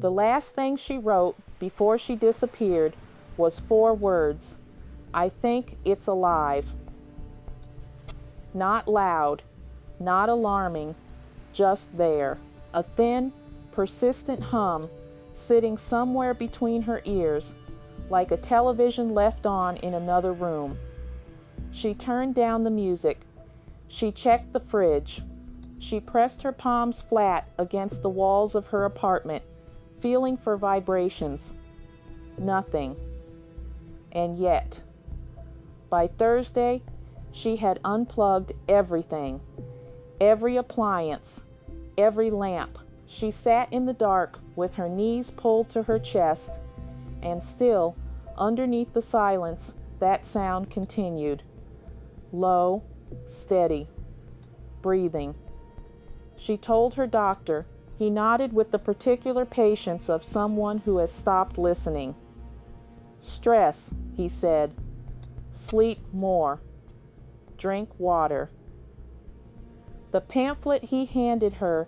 The last thing she wrote before she disappeared was 4 words: "I think it's alive." Not loud, not alarming, just there. A thin, persistent hum sitting somewhere between her ears, like a television left on in another room. She turned down the music. She checked the fridge. She pressed her palms flat against the walls of her apartment, feeling for vibrations. Nothing. And yet, by Thursday, she had unplugged everything, every appliance, every lamp. She sat in the dark with her knees pulled to her chest, and still, underneath the silence, that sound continued. Low, steady, breathing. She told her doctor. He nodded with the particular patience of someone who has stopped listening. "Stress," he said. "Sleep more. Drink water." The pamphlet he handed her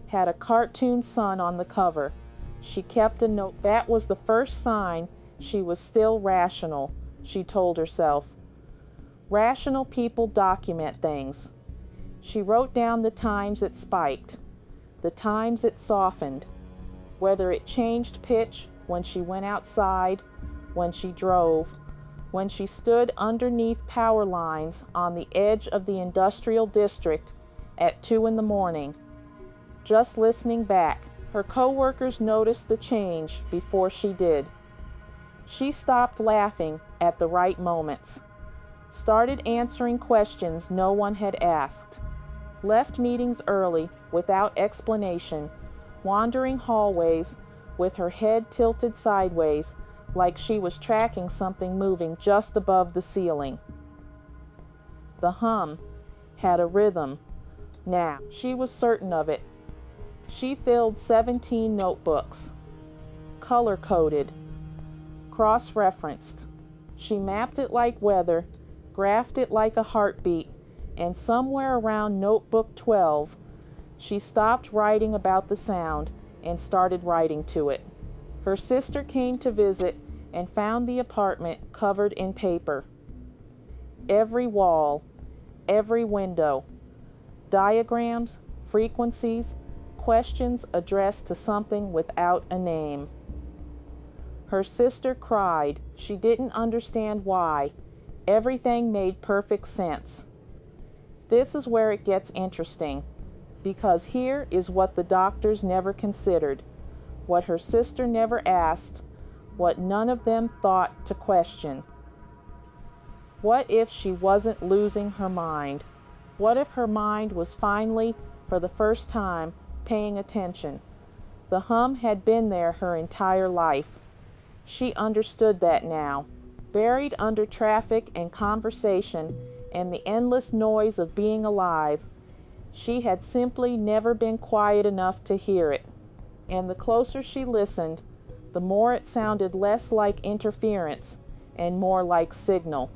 had a cartoon sun on the cover. She kept a note. That was the first sign she was still rational, she told herself. Rational people document things. She wrote down the times it spiked, the times it softened, whether it changed pitch when she went outside, when she drove, when she stood underneath power lines on the edge of the industrial district at 2 a.m. Just listening back, her co-workers noticed the change before she did. She stopped laughing at the right moments, started answering questions no one had asked, left meetings early without explanation, wandering hallways with her head tilted sideways like she was tracking something moving just above the ceiling. The hum had a rhythm. Now, she was certain of it. She filled 17 notebooks, color-coded, cross-referenced. She mapped it like weather, graphed it like a heartbeat, and somewhere around notebook 12, she stopped writing about the sound and started writing to it. Her sister came to visit and found the apartment covered in paper. Every wall, every window, diagrams, frequencies, questions addressed to something without a name. Her sister cried. She didn't understand why. Everything made perfect sense. This is where it gets interesting, because here is what the doctors never considered, what her sister never asked, what none of them thought to question. What if she wasn't losing her mind? What if her mind was finally, for the first time, paying attention? The hum had been there her entire life. She understood that now. Buried under traffic and conversation and the endless noise of being alive, she had simply never been quiet enough to hear it. And the closer she listened, the more it sounded less like interference and more like signal.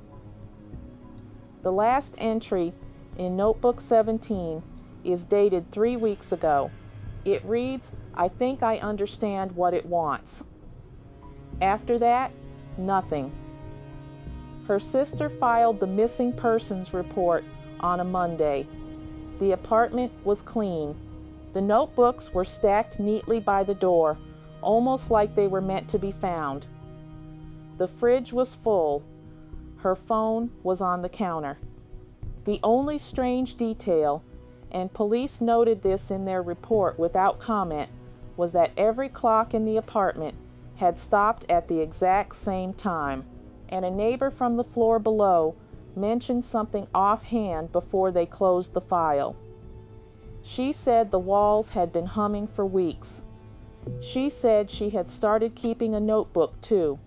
The last entry in Notebook 17 is dated 3 weeks ago. It reads, "I think I understand what it wants." After that, nothing. Her sister filed the missing persons report on a Monday. The apartment was clean. The notebooks were stacked neatly by the door, almost like they were meant to be found. The fridge was full. Her phone was on the counter. The only strange detail, and police noted this in their report without comment, was that every clock in the apartment had stopped at the exact same time, and a neighbor from the floor below mentioned something offhand before they closed the file. She said the walls had been humming for weeks. She said she had started keeping a notebook too.